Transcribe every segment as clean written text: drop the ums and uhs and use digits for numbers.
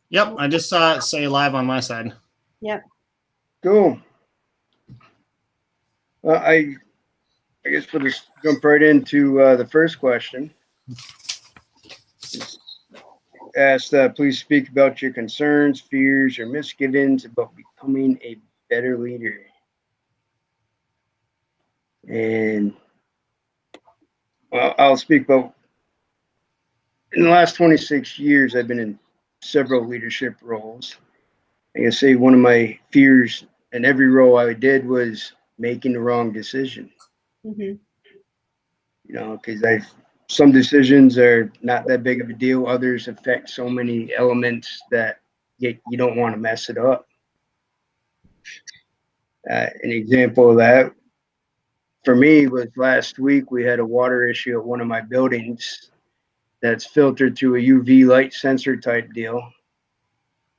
Yep, I just saw it say live on my side. Yep. Cool. I guess we'll just jump right into the first question. Asked, please speak about your concerns, fears, or misgivings about becoming a better leader. And well, I'll speak about, in the last 26 years, I've been in several leadership roles. I can say one of my fears in every role I did was making the wrong decision. Mm-hmm. You know, because some decisions are not that big of a deal. Others affect so many elements that you don't want to mess it up. An example of that for me was last week we had a water issue at one of my buildings that's filtered through a UV light sensor type deal,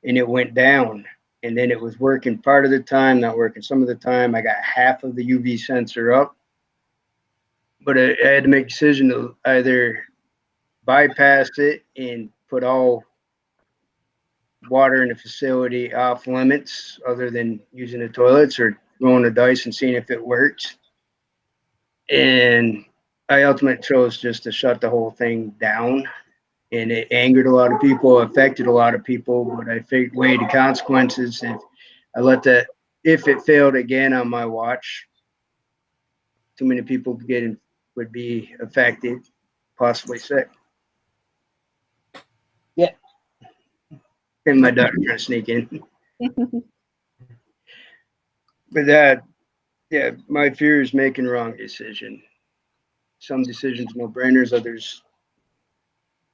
and it went down. And then it was working part of the time, not working some of the time. I got half of the UV sensor up, but I had to make a decision to either bypass it and put all water in the facility off limits other than using the toilets, or rolling the dice and seeing if it works. And I ultimately chose just to shut the whole thing down. And it angered a lot of people, affected a lot of people, but I weighed the consequences. If I let that, if it failed again on my watch, too many people would be affected, possibly sick. Yeah. And my daughter trying to sneak in. But that, yeah, my fear is making the wrong decision. Some decisions no brainers, others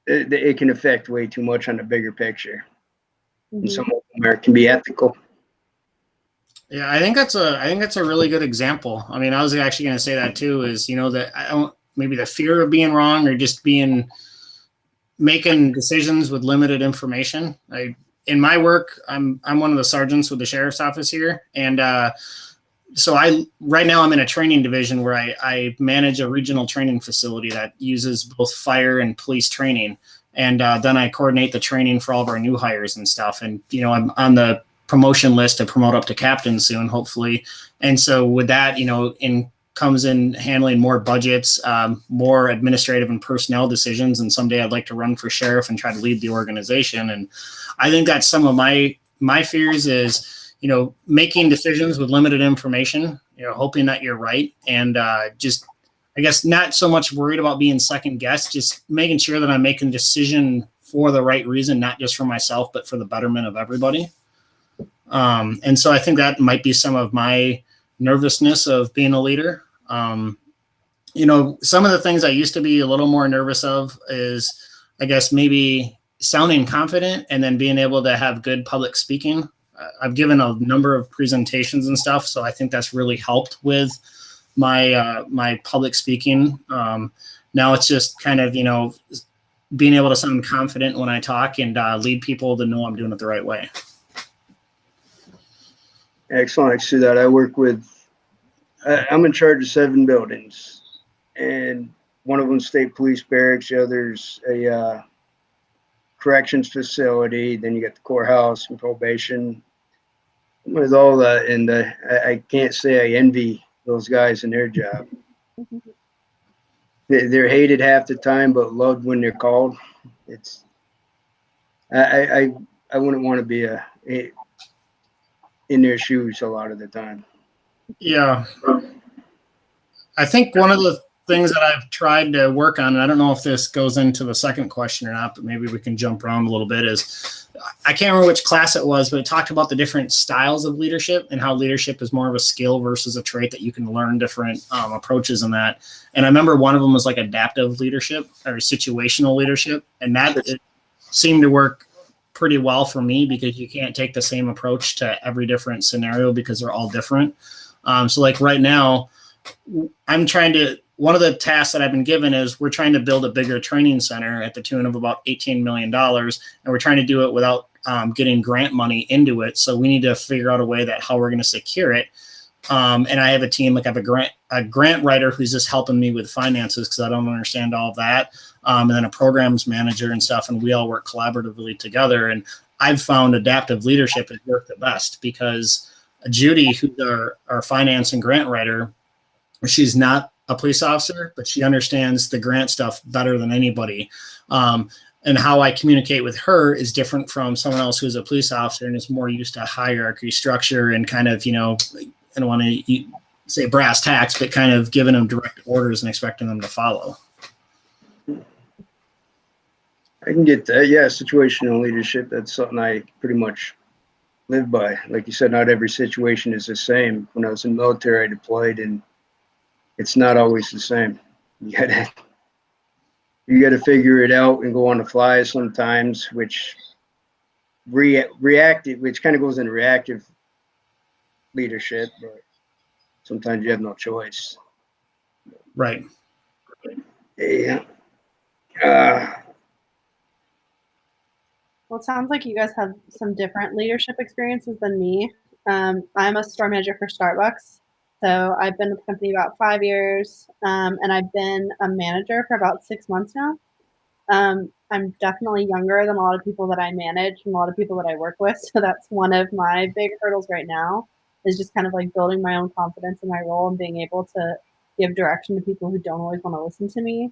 it can affect way too much on the bigger picture. Mm-hmm. And some of them can be ethical. Yeah, I think that's a really good example. I mean, I was actually going to say that too. Is, you know, that I don't, maybe the fear of being wrong or just making decisions with limited information. In my work, I'm one of the sergeants with the sheriff's office here, and so right now I'm in a training division where I manage a regional training facility that uses both fire and police training. And then I coordinate the training for all of our new hires and stuff. And, you know, I'm on the promotion list to promote up to captain soon, hopefully. And so with that, you know, comes in handling more budgets, more administrative and personnel decisions. And someday I'd like to run for sheriff and try to lead the organization. And I think that's some of my fears is, you know, making decisions with limited information, you know, hoping that you're right. And just, I guess, not so much worried about being second guessed, just making sure that I'm making a decision for the right reason, not just for myself, but for the betterment of everybody. And so I think that might be some of my nervousness of being a leader. You know, some of the things I used to be a little more nervous of is, I guess, maybe sounding confident and then being able to have good public speaking. I've given a number of presentations and stuff, so I think that's really helped with my public speaking. Now it's just kind of, you know, being able to sound confident when I talk and lead people to know I'm doing it the right way. Excellent. I see that. I'm in charge of 7 buildings, and one of them state police barracks, the other's a corrections facility. Then you got the courthouse and probation. With all that, and I can't say I envy those guys in their job. They're hated half the time, but loved when they're called. It's I wouldn't want to be in their shoes a lot of the time. Yeah, I think one of the things that I've tried to work on, and I don't know if this goes into the second question or not, but maybe we can jump around a little bit, is I can't remember which class it was, but it talked about the different styles of leadership and how leadership is more of a skill versus a trait that you can learn different approaches in that. And I remember one of them was like adaptive leadership or situational leadership. And that it seemed to work pretty well for me because you can't take the same approach to every different scenario because they're all different. So like right now, one of the tasks that I've been given is we're trying to build a bigger training center at the tune of about $18 million. And we're trying to do it without getting grant money into it. So we need to figure out a way that how we're going to secure it. And I have a team, like I have a grant writer who's just helping me with finances because I don't understand all of that. And then a programs manager and stuff. And we all work collaboratively together. And I've found adaptive leadership has worked the best because Judy, who's our finance and grant writer, she's not a police officer, but she understands the grant stuff better than anybody. And how I communicate with her is different from someone else who's a police officer and is more used to hierarchy structure and kind of, I don't want to say brass tacks, but kind of giving them direct orders and expecting them to follow. I can get that. Yeah, situational leadership. That's something I pretty much live by. Like you said, not every situation is the same. When I was in the military, I deployed, and it's not always the same. You gotta figure it out and go on the fly sometimes, which reactive, which kind of goes into reactive leadership, but sometimes you have no choice. Right. Yeah. Well, it sounds like you guys have some different leadership experiences than me. I'm a store manager for Starbucks. So I've been with the company about 5 years, and I've been a manager for about 6 months now. I'm definitely younger than a lot of people that I manage and a lot of people that I work with. So that's one of my big hurdles right now is just kind of like building my own confidence in my role and being able to give direction to people who don't always want to listen to me.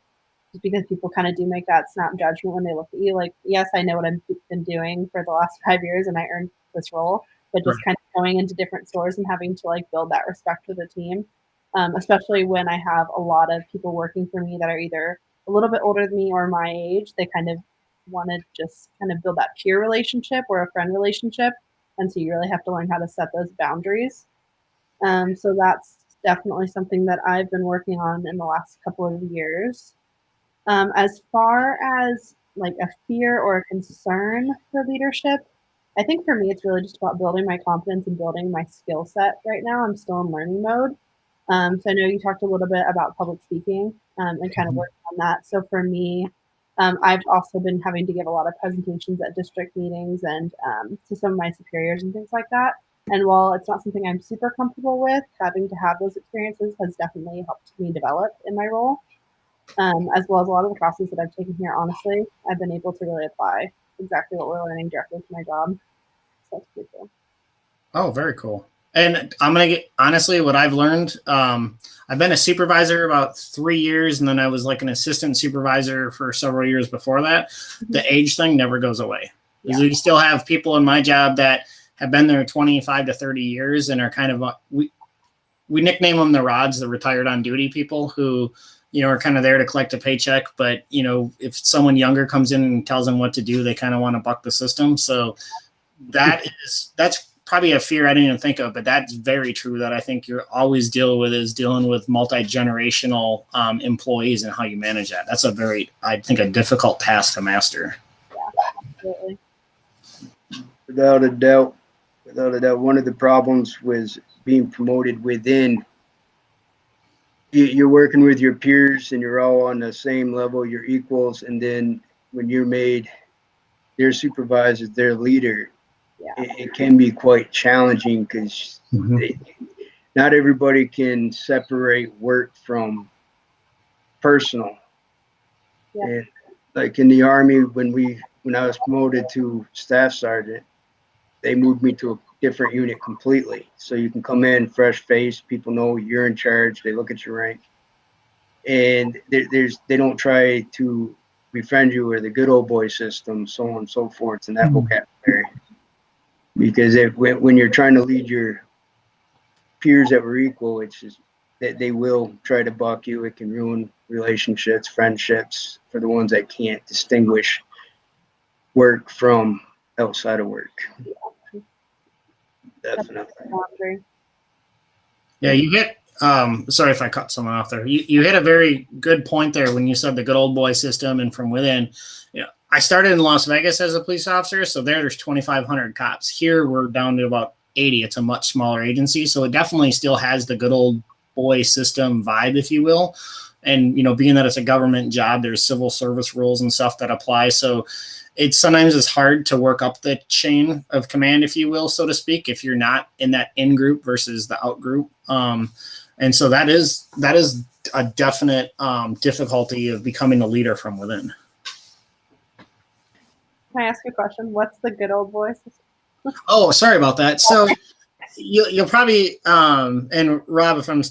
Just because people kind of do make that snap judgment when they look at you. Like, yes, I know what I've been doing for the last 5 years and I earned this role, but just kind of going into different stores and having to like build that respect for the team. Especially when I have a lot of people working for me that are either a little bit older than me or my age, they kind of want to just kind of build that peer relationship or a friend relationship. And so you really have to learn how to set those boundaries. So that's definitely something that I've been working on in the last couple of years. As far as like a fear or a concern for leadership, I think for me, it's really just about building my confidence and building my skill set right now. I'm still in learning mode. So I know you talked a little bit about public speaking and kind of working on that. So for me, I've also been having to give a lot of presentations at district meetings and to some of my superiors and things like that. And while it's not something I'm super comfortable with, having to have those experiences has definitely helped me develop in my role, as well as a lot of the classes that I've taken here. Honestly, I've been able to really apply exactly what we're learning directly to my job. So that's pretty cool. Oh, very cool. And I'm going to get, honestly, what I've learned, I've been a supervisor about 3 years, and then I was like an assistant supervisor for several years before that. The age thing never goes away. Because we still have people in my job that have been there 25 to 30 years and are kind of, we nickname them the rods, the retired on duty people who, are kind of there to collect a paycheck. But, if someone younger comes in and tells them what to do, they kind of want to buck the system. So that's probably a fear I didn't even think of, but that's very true that I think you're always dealing with multi-generational employees and how you manage that. That's I think a difficult task to master. Yeah, absolutely. Without a doubt, one of the problems was being promoted within. You're working with your peers and you're all on the same level, you're equals. And then when you're made their supervisor, their leader, it can be quite challenging because not everybody can separate work from personal. Yeah. And like in the Army, when I was promoted to staff sergeant, they moved me to a different unit completely. So you can come in fresh face, people know you're in charge, they look at your rank. And they don't try to befriend you or the good old boy system, so on and so forth, and that vocabulary. Because when you're trying to lead your peers that were equal, it's just that they will try to buck you. It can ruin relationships, friendships for the ones that can't distinguish work from outside of work. Definitely. Yeah, you hit. Sorry if I cut someone off there. You hit a very good point there when you said the good old boy system and from within. I started in Las Vegas as a police officer, so there's 2,500 cops. Here we're down to about 80. It's a much smaller agency, so it definitely still has the good old boy system vibe, if you will. And being that it's a government job, there's civil service rules and stuff that apply. So sometimes it's hard to work up the chain of command, if you will, so to speak, if you're not in that in group versus the out group. And so that is a definite difficulty of becoming a leader from within. Can I ask you a question? What's the good old boy system? Oh, sorry about that. So you'll probably, and Rob, if I'm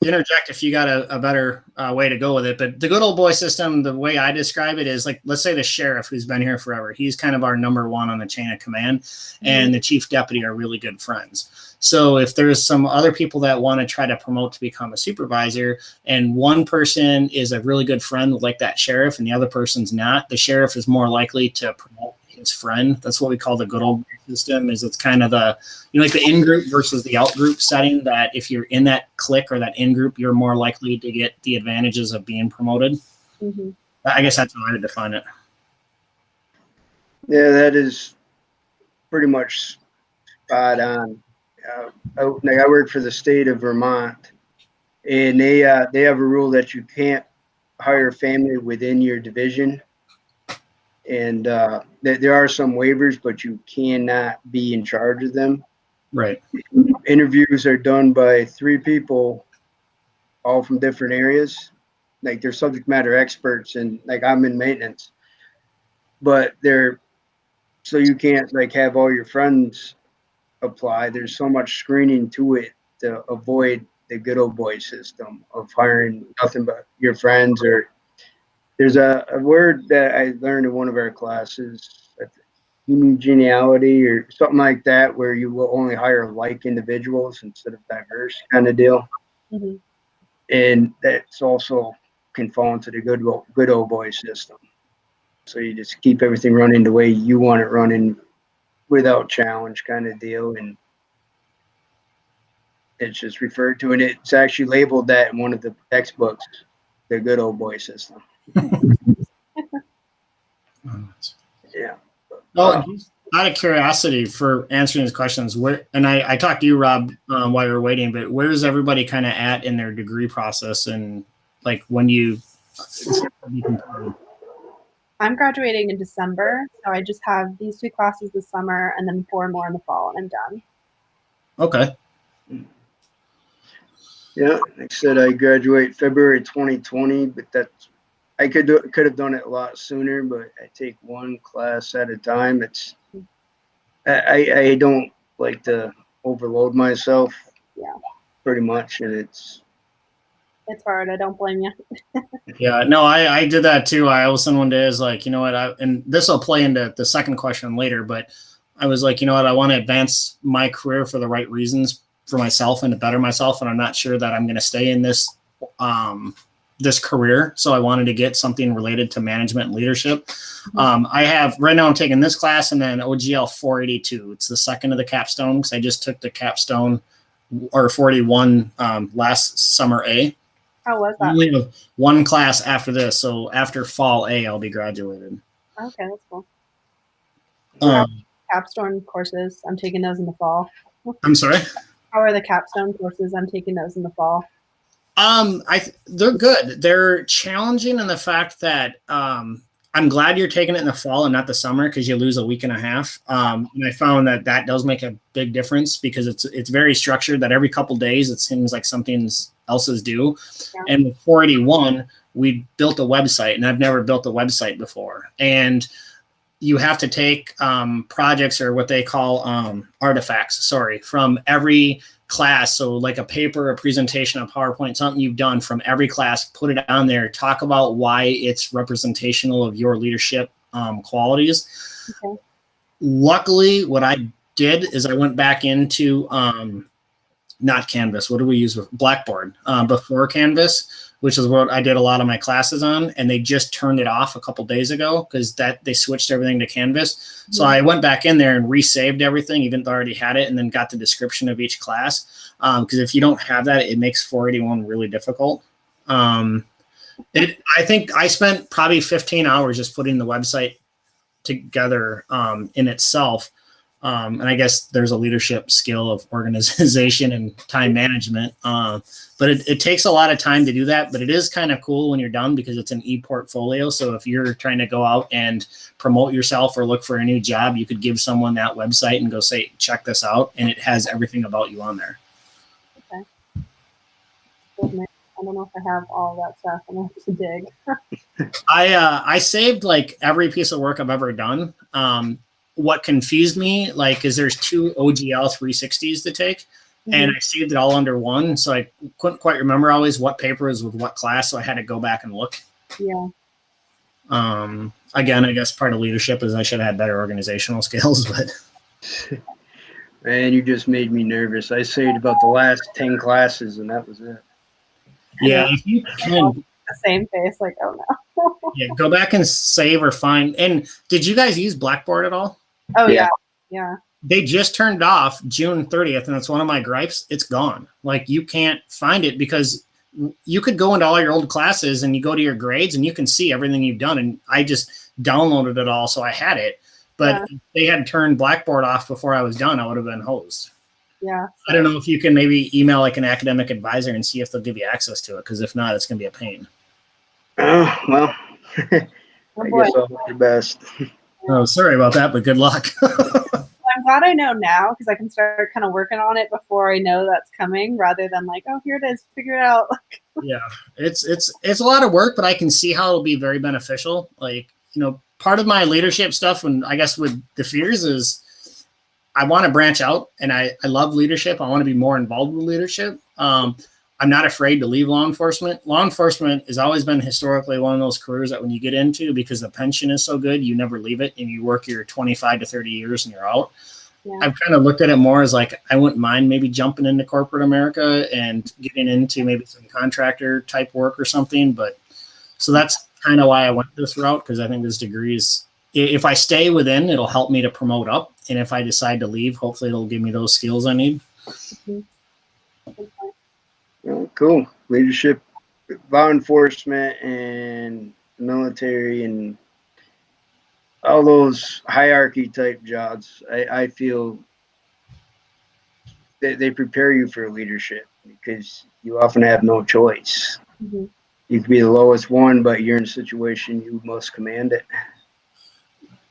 interject if you got a better way to go with it, but the good old boy system, the way I describe it is like, let's say the sheriff who's been here forever, he's kind of our number one on the chain of command, and the chief deputy are really good friends. So if there's some other people that want to try to promote to become a supervisor, and one person is a really good friend like that sheriff and the other person's not, the sheriff is more likely to promote his friend. That's what we call the good old system. Is it's kind of the, like the in-group versus the out-group setting, that if you're in that clique or that in-group, you're more likely to get the advantages of being promoted. I guess that's how I would define it. Yeah, that is pretty much spot on. I work for the state of Vermont, and they have a rule that you can't hire family within your division. And there are some waivers, but you cannot be in charge of them. Right. Interviews are done by 3 people, all from different areas. Like they're subject matter experts, and like I'm in maintenance, but so you can't like have all your friends apply. There's so much screening to it to avoid the good old boy system of hiring nothing but your friends. Or there's a word that I learned in one of our classes, homogeneity or something like that, where you will only hire like individuals instead of diverse kind of deal. And that's also can fall into the good old boy system. So you just keep everything running the way you want it running without challenge kind of deal. And it's just referred to, and it's actually labeled that in one of the textbooks, the good old boy system. Yeah. Well, out of curiosity, for answering these questions, and I talked to you, Rob, while you were waiting, but where is everybody kind of at in their degree process, and like when you? I'm graduating in December, so I just have these 2 classes this summer and then 4 more in the fall, and I'm done. Okay. Yeah, like I said, I graduate February 2020, but I could have done it a lot sooner, but I take one class at a time. I don't like to overload myself. Yeah. Pretty much, and it's hard. I don't blame you. Yeah, no, I did that too. I all of a sudden one day is like, you know what, and this will play into the second question later, but I was like, you know what, I want to advance my career for the right reasons for myself and to better myself, and I'm not sure that I'm going to stay in this this career, so I wanted to get something related to management and leadership. I have right now I'm taking this class and then OGL 482. It's the second of the capstone because I just took the capstone or 481 last summer A. How was that? I only have one class after this, so after fall A, I'll be graduated. Okay, that's cool. Capstone courses, I'm taking those in the fall. I'm sorry? How are the capstone courses? I'm taking those in the fall. They're good. They're challenging in the fact that I'm glad you're taking it in the fall and not the summer because you lose a week and a half. And I found that does make a big difference because it's very structured. That every couple days it seems like something else is due. Yeah. And with 481, we built a website, and I've never built a website before. And you have to take projects or what they call artifacts. From every class. So like a paper, a presentation, a PowerPoint, something you've done from every class, put it on there, talk about why it's representational of your leadership qualities. Okay. Luckily, what I did is I went back into not Canvas. What do we use? Blackboard before Canvas, which is what I did a lot of my classes on, and they just turned it off a couple days ago because they switched everything to Canvas. Mm-hmm. So I went back in there and resaved everything, even though I already had it, and then got the description of each class. Because if you don't have that, it makes 481 really difficult. I think I spent probably 15 hours just putting the website together in itself. And I guess there's a leadership skill of organization and time management. But it takes a lot of time to do that, but it is kind of cool when you're done because it's an e-portfolio. So if you're trying to go out and promote yourself or look for a new job, you could give someone that website and go say, check this out. And it has everything about you on there. Okay. I don't know if I have all that stuff. I'm gonna have to dig. I saved like every piece of work I've ever done. What confused me like is there's two OGL 360s to take, and I saved it all under one, so I couldn't quite remember always what paper was with what class, so I had to go back and look. Yeah. Again, I guess part of leadership is I should have had better organizational skills, but Man, you just made me nervous. I saved about the last 10 classes, and that was it. yeah, if you can, The same face, like, oh no. yeah, go back and save or find. And did you guys use Blackboard at all? Oh Yeah. yeah. They just turned off June 30th, and that's one of my gripes. It's gone. Like you can't find it because you could go into all your old classes and you go to your grades and you can see everything you've done. And I just downloaded it all, so I had it. But if they had turned Blackboard off before I was done, I would have been hosed. Yeah. I don't know if you can maybe email like an academic advisor and see if they'll give you access to it, because if not, it's going to be a pain. Well, Oh, I boy. guess I'll do your best. Oh, sorry about that, but good luck. I'm glad I know now because I can start kind of working on it before I know that's coming, rather than like, oh, here it is, figure it out. Yeah, it's a lot of work, but I can see how it'll be very beneficial. Like, part of my leadership stuff, and I guess with the fears is I want to branch out, and I love leadership. I want to be more involved with leadership. I'm not afraid to leave law enforcement. Law enforcement has always been historically one of those careers that when you get into, because the pension is so good, you never leave it, and you work your 25 to 30 years and you're out. Yeah. I've kind of looked at it more as like, I wouldn't mind maybe jumping into corporate America and getting into maybe some contractor type work or something. But so that's kind of why I went this route, because I think this degree is, if I stay within, it'll help me to promote up. And if I decide to leave, hopefully it'll give me those skills I need. Well, cool. Leadership, law enforcement, and military, and all those hierarchy type jobs. I feel they prepare you for leadership because you often have no choice. You could be the lowest one, but you're in a situation you must command it.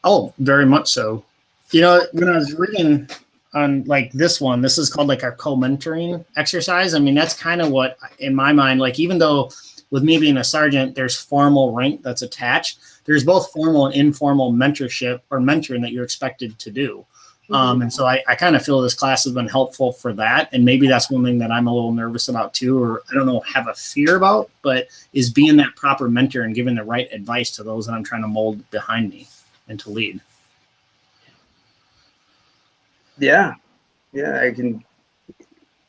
Oh, very much so. When I was reading on like this one, this is called like our co-mentoring exercise. I mean, that's kind of what, in my mind, like, even though with me being a sergeant, there's formal rank that's attached, there's both formal and informal mentorship or mentoring that you're expected to do. And so I kind of feel this class has been helpful for that. And maybe that's one thing that I'm a little nervous about too, or I don't know, have a fear about, but is being that proper mentor and giving the right advice to those that I'm trying to mold behind me and to lead. Yeah, I can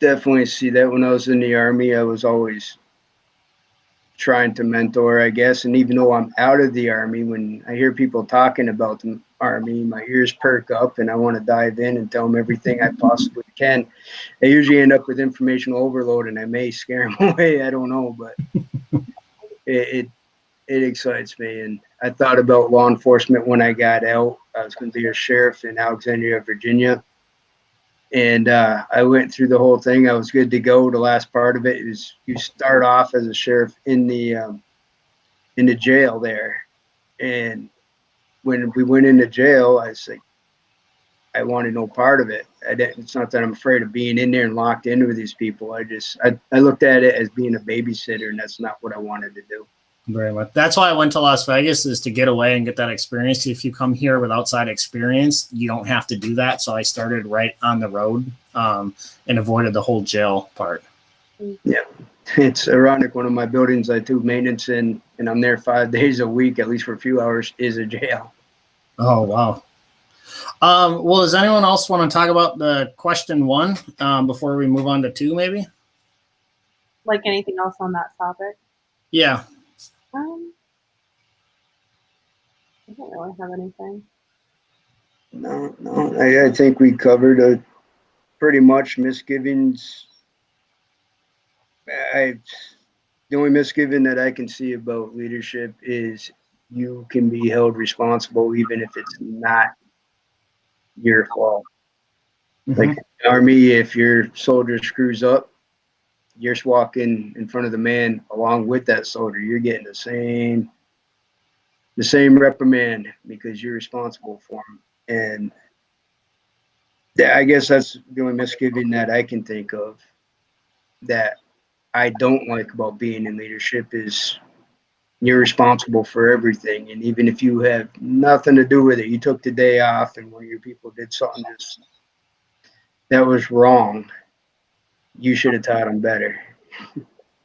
definitely see that. When I was in the Army, I was always trying to mentor, I guess. And even though I'm out of the Army, when I hear people talking about the Army, my ears perk up and I want to dive in and tell them everything I possibly can. I usually end up with information overload, and I may scare them away. I don't know, but it excites me. And I thought about law enforcement when I got out. I was going to be a sheriff in Alexandria, Virginia. And I went through the whole thing. I was good to go. The last part of it is you start off as a sheriff in the jail there. And when we went into jail, I was like, I wanted no part of it. It's not that I'm afraid of being in there and locked in with these people. I looked at it as being a babysitter, and that's not what I wanted to do. Very much. That's why I went to Las Vegas, is to get away and get that experience. If you come here with outside experience, you don't have to do that. So I started right on the road and avoided the whole jail part. Yeah, it's ironic. One of my buildings I do maintenance in, and I'm there 5 days a week, at least for a few hours, is a jail. Oh, wow. Well, does anyone else want to talk about the question 1 before we move on to 2, maybe? Like anything else on that topic? Yeah. I don't really have anything. No. I think we covered pretty much misgivings. The only misgiving that I can see about leadership is you can be held responsible even if it's not your fault. Like in the Army, if your soldier screws up, you're just walking in front of the man along with that soldier. You're getting the same reprimand because you're responsible for him. And I guess that's the only misgiving that I can think of, that I don't like about being in leadership is you're responsible for everything. And even if you have nothing to do with it, you took the day off and one of your people did something just that was wrong, you should have taught them better.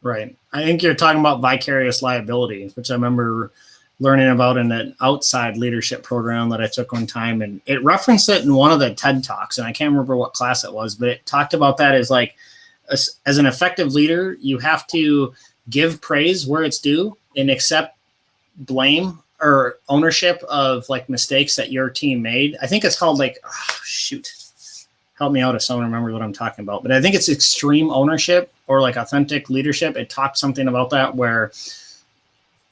Right. I think you're talking about vicarious liability, which I remember learning about in an outside leadership program that I took one time. And it referenced it in one of the TED Talks. And I can't remember what class it was, but it talked about that as like, as an effective leader, you have to give praise where it's due and accept blame or ownership of like mistakes that your team made. I think it's called like, oh, shoot, help me out if someone remembers what I'm talking about. But I think it's extreme ownership or like authentic leadership. It talks something about that where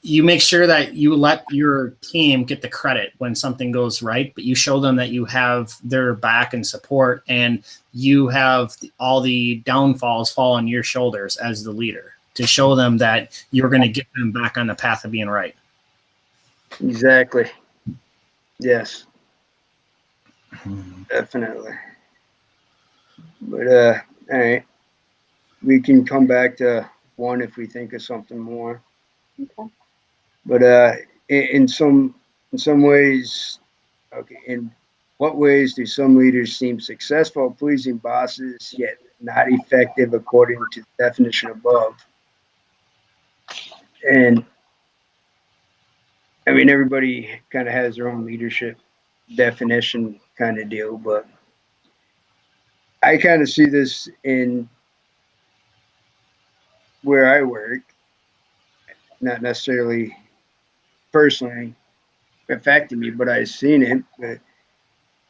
you make sure that you let your team get the credit when something goes right, but you show them that you have their back and support, and you have all the downfalls fall on your shoulders as the leader to show them that you're going to get them back on the path of being right. Exactly. Yes. Definitely. But all right. We can come back to one if we think of something more. Okay. But in some ways, okay, in what ways do some leaders seem successful pleasing bosses yet not effective according to the definition above? And I mean, everybody kind of has their own leadership definition kind of deal, but I kind of see this in where I work, not necessarily personally affecting me, but I've seen it. But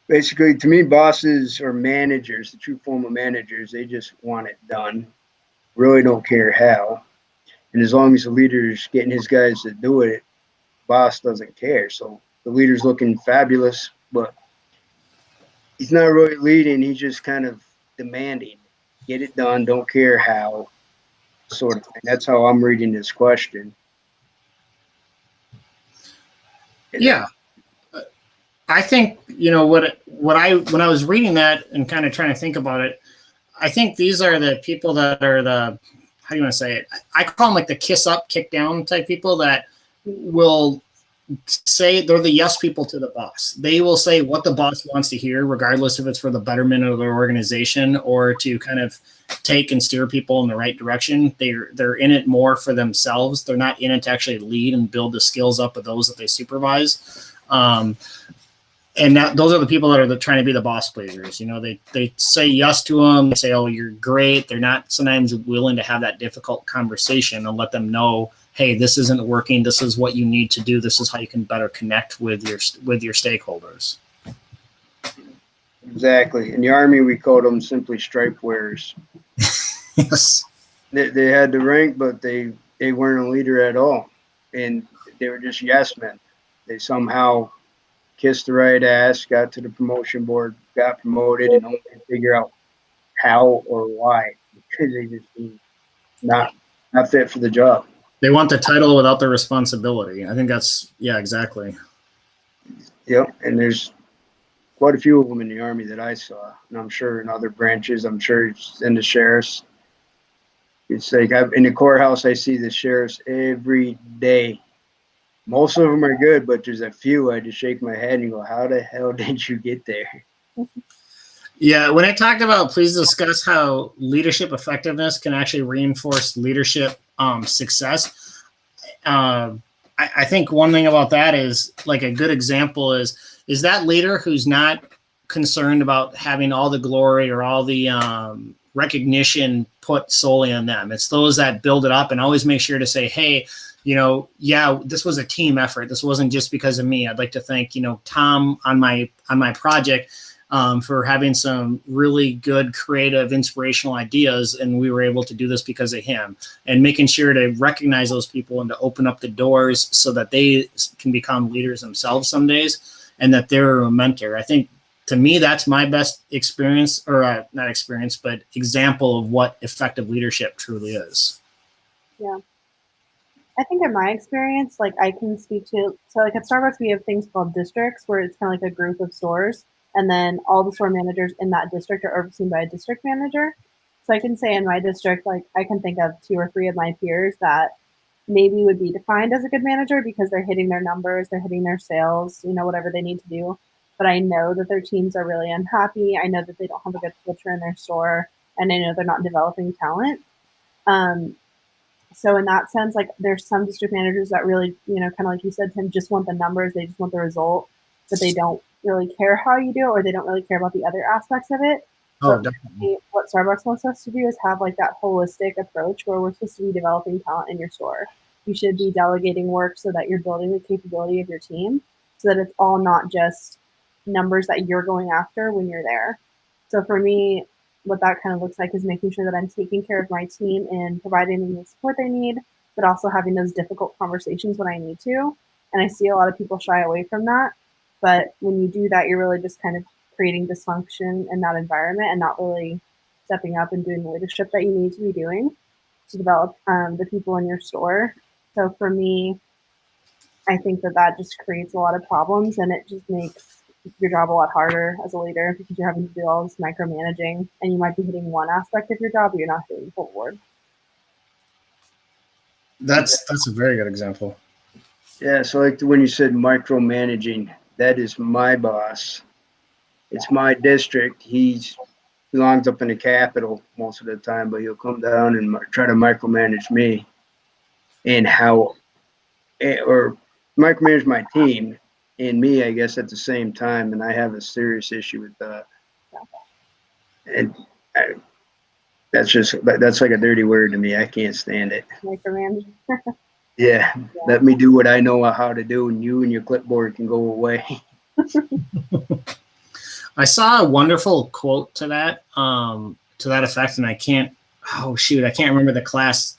basically, to me, bosses or managers, the true form of managers, they just want it done, really don't care how. And as long as the leader's getting his guys to do it, boss doesn't care. So the leader's looking fabulous, but he's not really leading. He's just kind of demanding, get it done, don't care how, sort of thing. That's how I'm reading this question. Yeah. I think, you know, what I, when I was reading that and kind of trying to think about it, I think these are the people that are the, how do you want to say it? I call them like the kiss up, kick down type people that will say they're the yes people to the boss. They will say what the boss wants to hear, regardless if it's for the betterment of their organization or to kind of take and steer people in the right direction. They're in it more for themselves. They're not in it to actually lead and build the skills up of those that they supervise. And those are the people that are trying to be the boss pleasers. You know, they say yes to them. They say, "Oh, you're great." They're not sometimes willing to have that difficult conversation and let them know, "Hey, this isn't working. This is what you need to do. This is how you can better connect with your stakeholders." Exactly. In the Army, we called them simply stripe wearers. Yes. They had the rank, but they weren't a leader at all. And they were just yes men. They somehow kissed the right ass, got to the promotion board, got promoted, and only could figure out how or why because they just not fit for the job. They want the title without the responsibility. I think that's, yeah, exactly. Yep. And there's quite a few of them in the Army that I saw, and I'm sure in other branches. I'm sure it's in the sheriffs. It's like in the courthouse, I see the sheriffs every day. Most of them are good, but there's a few I just shake my head and go, "How the hell did you get there?" Yeah, when I talked about, please discuss how leadership effectiveness can actually reinforce leadership success. I think one thing about that is, like, a good example is that leader who's not concerned about having all the glory or all the recognition put solely on them. It's those that build it up and always make sure to say, "Hey, you know, yeah, this was a team effort. This wasn't just because of me. I'd like to thank, you know, Tom on my project for having some really good, creative, inspirational ideas, and we were able to do this because of him." And making sure to recognize those people and to open up the doors so that they can become leaders themselves some days, and that they're a mentor. I think, to me, that's my best experience, or not experience, but example of what effective leadership truly is. Yeah. I think in my experience, like, I can speak to, so like at Starbucks, we have things called districts where it's kind of like a group of stores, and then all the store managers in that district are overseen by a district manager. So I can say in my district, like I can think of 2 or 3 of my peers that maybe would be defined as a good manager because they're hitting their numbers, they're hitting their sales, whatever they need to do. But I know that their teams are really unhappy. I know that they don't have a good culture in their store, and I know they're not developing talent. Um, so in that sense, like there's some district managers that really, kind of like you said, Tim, just want the numbers, they just want the result, but they don't really care how you do it, or they don't really care about the other aspects of it. Oh, But definitely. what Starbucks wants us to do is have like that holistic approach where we're supposed to be developing talent in your store. You should be delegating work so that you're building the capability of your team, so that it's all not just numbers that you're going after when you're there. So for me, what that kind of looks like is making sure that I'm taking care of my team and providing them the support they need, but also having those difficult conversations when I need to. And I see a lot of people shy away from that. But when you do that, you're really just kind of creating dysfunction in that environment and not really stepping up and doing the leadership that you need to be doing to develop the people in your store. So for me, I think that just creates a lot of problems, and it just makes your job a lot harder as a leader because you're having to do all this micromanaging, and you might be hitting one aspect of your job, but you're not hitting the full board. That's a very good example. Yeah, so like when you said micromanaging, that is my boss. It's my district. He belongs up in the capital most of the time, but he'll come down and try to micromanage me and how, or micromanage my team and me, I guess, at the same time. And I have a serious issue with that. And that's like a dirty word to me. I can't stand it. Micromanaging. Yeah, let me do what I know how to do, and you and your clipboard can go away. I saw a wonderful quote to that effect, and I can't remember the class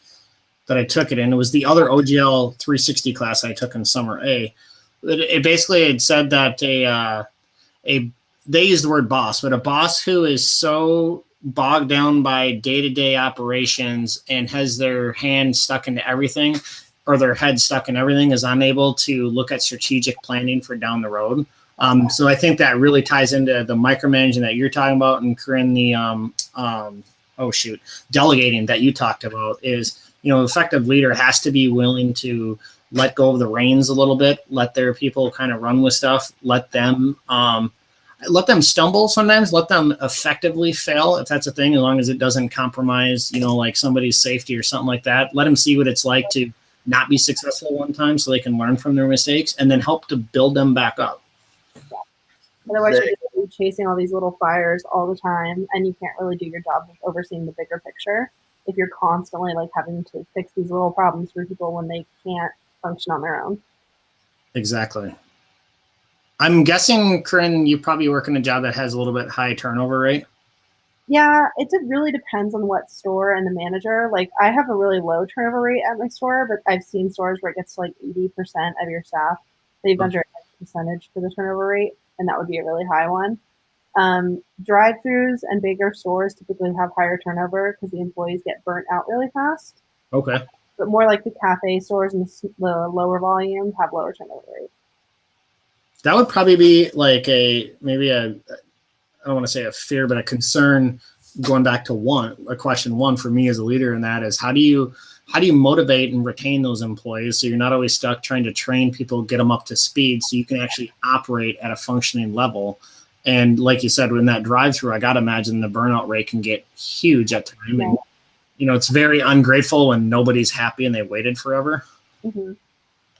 that I took it in. It was the other OGL 360 class I took in summer A. It basically had said that they used the word boss, but a boss who is so bogged down by day-to-day operations and has their hand stuck into everything, or their head stuck in everything, is unable to look at strategic planning for down the road. So I think that really ties into the micromanaging that you're talking about, and Corinne, the delegating that you talked about is, effective leader has to be willing to let go of the reins a little bit, let their people kind of run with stuff, let them stumble sometimes, let them effectively fail if that's a thing, as long as it doesn't compromise, like somebody's safety or something like that. Let them see what it's like to not be successful one time so they can learn from their mistakes and then help to build them back up. Otherwise, you're just chasing all these little fires all the time, and you can't really do your job of overseeing the bigger picture if you're constantly like having to fix these little problems for people when they can't function on their own. Exactly. I'm guessing, Corinne, you probably work in a job that has a little bit high turnover rate. Yeah, it really depends on what store and the manager. Like, I have a really low turnover rate at my store, but I've seen stores where it gets to like 80% of your staff. They've done a percentage for the turnover rate, and that would be a really high one. Drive-throughs and bigger stores typically have higher turnover because the employees get burnt out really fast. Okay. But more like the cafe stores and the lower volume have lower turnover rate. That would probably be like I don't want to say a fear, but a concern, going back to question one for me as a leader, and that is how do you motivate and retain those employees so you're not always stuck trying to train people, get them up to speed so you can actually operate at a functioning level. And like you said, in that drive-through, I got to imagine the burnout rate can get huge at times. Yeah. And, it's very ungrateful when nobody's happy and they waited forever. Mm-hmm.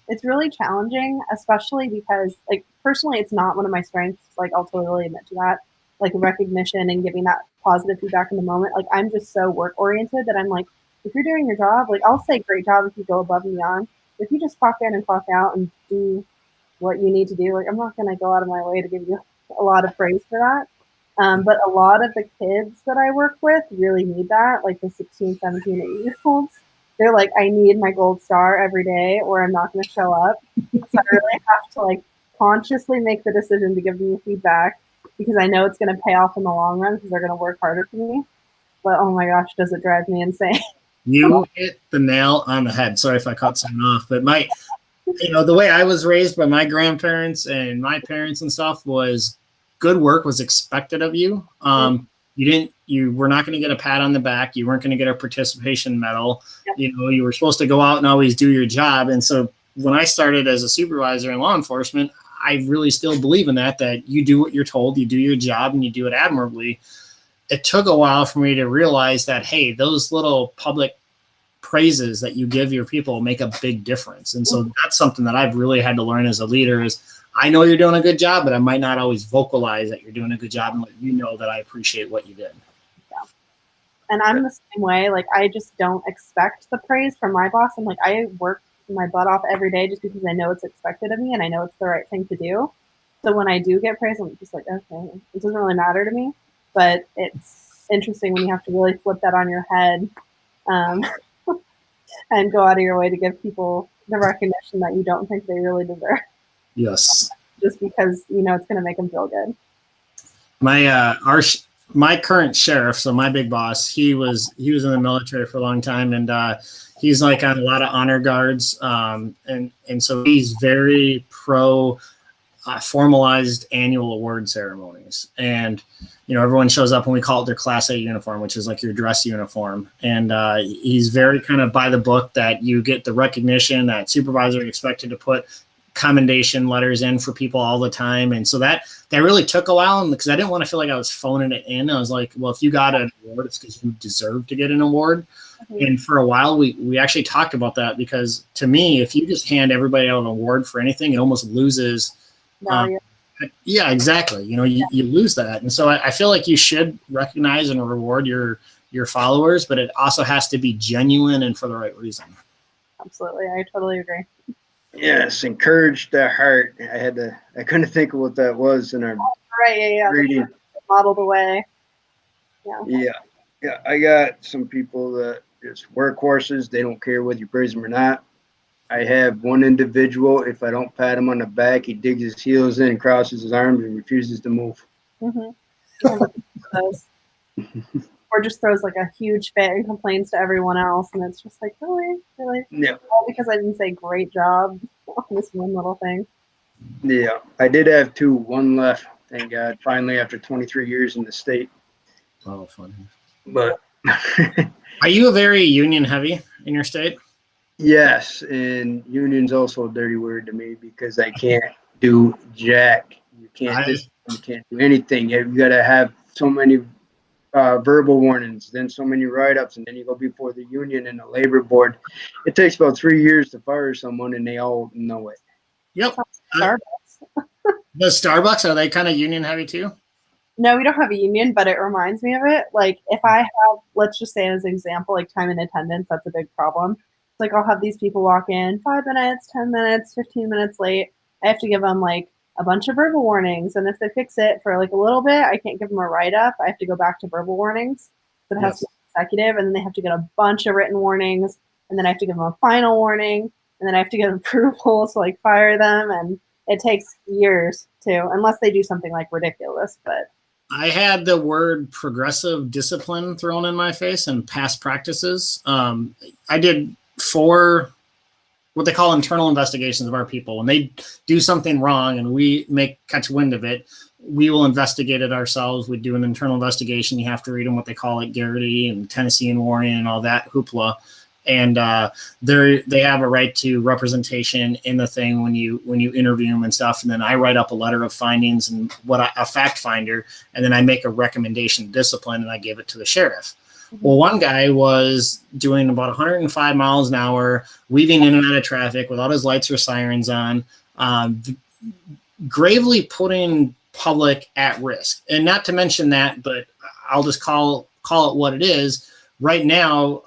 It's really challenging, especially because, like, personally, it's not one of my strengths. Like, I'll totally admit to that. Like, recognition and giving that positive feedback in the moment. Like, I'm just so work-oriented that I'm like, if you're doing your job, like, I'll say great job if you go above and beyond. If you just clock in and clock out and do what you need to do, like, I'm not going to go out of my way to give you a lot of praise for that. But a lot of the kids that I work with really need that, like the 16, 17, 8-year-olds. They're like, I need my gold star every day or I'm not going to show up. So I really have to like consciously make the decision to give them the feedback because I know it's going to pay off in the long run because they're going to work harder for me. But oh my gosh, does it drive me insane. You hit the nail on the head. Sorry if I cut something off, but the way I was raised by my grandparents and my parents and stuff was good work was expected of you. you were not going to get a pat on the back. You weren't going to get a participation medal. Yep. You know, you were supposed to go out and always do your job. And so when I started as a supervisor in law enforcement, I really still believe in that you do what you're told, you do your job, and you do it admirably. It took a while for me to realize that, hey, those little public praises that you give your people make a big difference. And so that's something that I've really had to learn as a leader is I know you're doing a good job, but I might not always vocalize that you're doing a good job and let you know that I appreciate what you did. Yeah. And I'm the same way. Like, I just don't expect the praise from my boss. I'm like, I work my butt off every day just because I know it's expected of me and I know it's the right thing to do. So when I do get praise, I'm just like, okay, it doesn't really matter to me. But it's interesting when you have to really flip that on your head and go out of your way to give people the recognition that you don't think they really deserve. Yes. Just because, you know, it's going to make them feel good. My current sheriff, so my big boss, he was in the military for a long time, and he's like on a lot of honor guards, and so he's very pro formalized annual award ceremonies. And you know, everyone shows up and we call it their Class A uniform, which is like your dress uniform. And he's very kind of by the book that you get the recognition that supervisors are expected to put commendation letters in for people all the time. And so that really took a while, because I didn't want to feel like I was phoning it in. I was like, well, if you got an award, it's because you deserve to get an award. Mm-hmm. And for a while, we actually talked about that, because to me, if you just hand everybody out an award for anything, it almost loses. Yeah, exactly. You know, you lose that. And so I feel like you should recognize and reward your followers, but it also has to be genuine and for the right reason. Absolutely. I totally agree. Yes, encourage the heart. I couldn't think of what that was in our reading. Modeled away. Yeah. I got some people that just workhorses. They don't care whether you praise them or not. I have one individual, if I don't pat him on the back, he digs his heels in and crosses his arms and refuses to move. Mm-hmm. Or just throws like a huge fit and complains to everyone else. And it's just like, really? Yeah. All because I didn't say great job on this one little thing. Yeah. I did have two, one left, thank God, finally, after 23 years in the state. Oh, funny. But are you a very union heavy in your state? Yes, and union's also a dirty word to me, because I can't do jack. You can't do anything. You got to have so many verbal warnings, then so many write-ups, and then you go before the union and the labor board. It takes about 3 years to fire someone, and they all know it. Yep. The Starbucks, are they kind of union heavy too? No, we don't have a union, but it reminds me of it. Like, if I have, let's just say as an example, like time and attendance, that's a big problem. Like, I'll have these people walk in 5 minutes, 10 minutes, 15 minutes late. I have to give them like a bunch of verbal warnings. And if they fix it for like a little bit, I can't give them a write-up. I have to go back to verbal warnings. So it has to be consecutive. And then they have to get a bunch of written warnings. And then I have to give them a final warning. And then I have to get approval to like fire them. And it takes years too, unless they do something like ridiculous. But I had the word progressive discipline thrown in my face and past practices. I did 4 what they call internal investigations of our people. When they do something wrong and we catch wind of it, we will investigate it ourselves. We do an internal investigation. You have to read them what they call it, Garrity and Tennessean warning and all that hoopla. And they have a right to representation in the thing when you interview them and stuff. And then I write up a letter of findings and a fact finder, and then I make a recommendation of discipline and I give it to the sheriff. Well, one guy was doing about 105 miles an hour, weaving in and out of traffic without his lights or sirens on, gravely putting public at risk. And not to mention that, but I'll just call it what it is. Right now,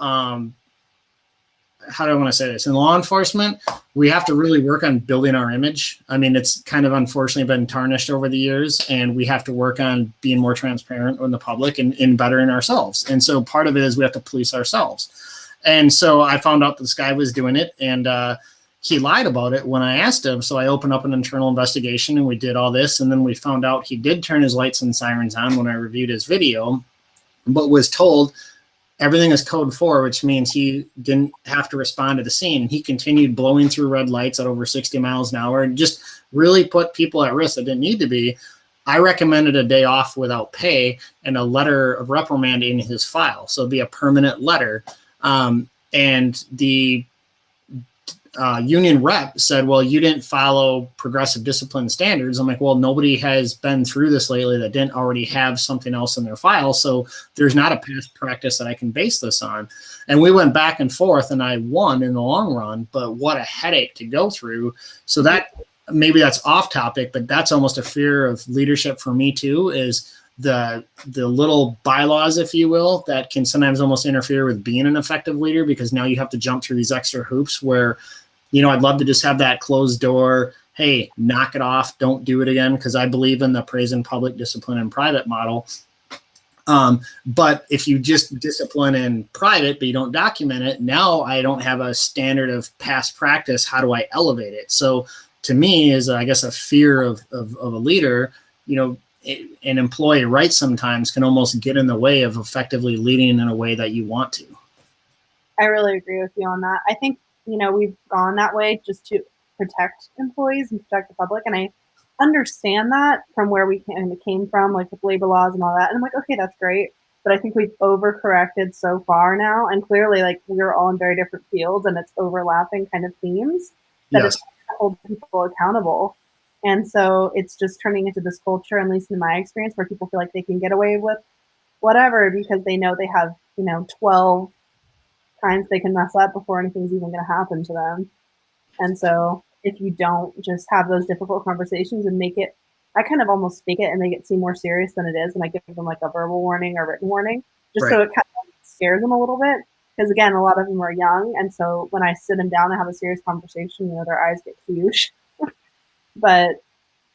how do I want to say this? In law enforcement, we have to really work on building our image. I mean, it's kind of unfortunately been tarnished over the years, and we have to work on being more transparent in the public and bettering ourselves. And so part of it is we have to police ourselves. And so I found out this guy was doing it, and he lied about it when I asked him. So I opened up an internal investigation, and we did all this. And then we found out he did turn his lights and sirens on when I reviewed his video, but was told everything is code 4, which means he didn't have to respond to the scene. And he continued blowing through red lights at over 60 miles an hour and just really put people at risk that didn't need to be. I recommended a day off without pay and a letter of reprimand in his file. So it'd be a permanent letter. And the union rep said, well, you didn't follow progressive discipline standards. I'm like, well, nobody has been through this lately that didn't already have something else in their file. So there's not a past practice that I can base this on. And we went back and forth and I won in the long run, but what a headache to go through. So that maybe that's off topic, but that's almost a fear of leadership for me too, is the little bylaws, if you will, that can sometimes almost interfere with being an effective leader, because now you have to jump through these extra hoops where, you know, I'd love to just have that closed door. Hey, knock it off. Don't do it again. Because I believe in the praise in public, discipline in private model. But if you just discipline in private, but you don't document it, now I don't have a standard of past practice. How do I elevate it? So to me is, I guess, a fear of a leader, you know, an employee rights sometimes can almost get in the way of effectively leading in a way that you want to. I really agree with you on that. I think, you know, we've gone that way just to protect employees and protect the public. And I understand that from where we came from, like with labor laws and all that. And I'm like, okay, that's great. But I think we've overcorrected so far now. And clearly, like, we're all in very different fields and it's overlapping kind of themes that Yes. it's to hold people accountable. And so it's just turning into this culture, at least in my experience, where people feel like they can get away with whatever because they know they have, you know, 12 times they can mess up before anything's even going to happen to them. And so if you don't just have those difficult conversations and make it, I kind of almost fake it and make it seem more serious than it is. And I give them like a verbal warning or written warning, just Right. so it kind of scares them a little bit. Because again, a lot of them are young. And so when I sit them down and have a serious conversation, you know, their eyes get huge. But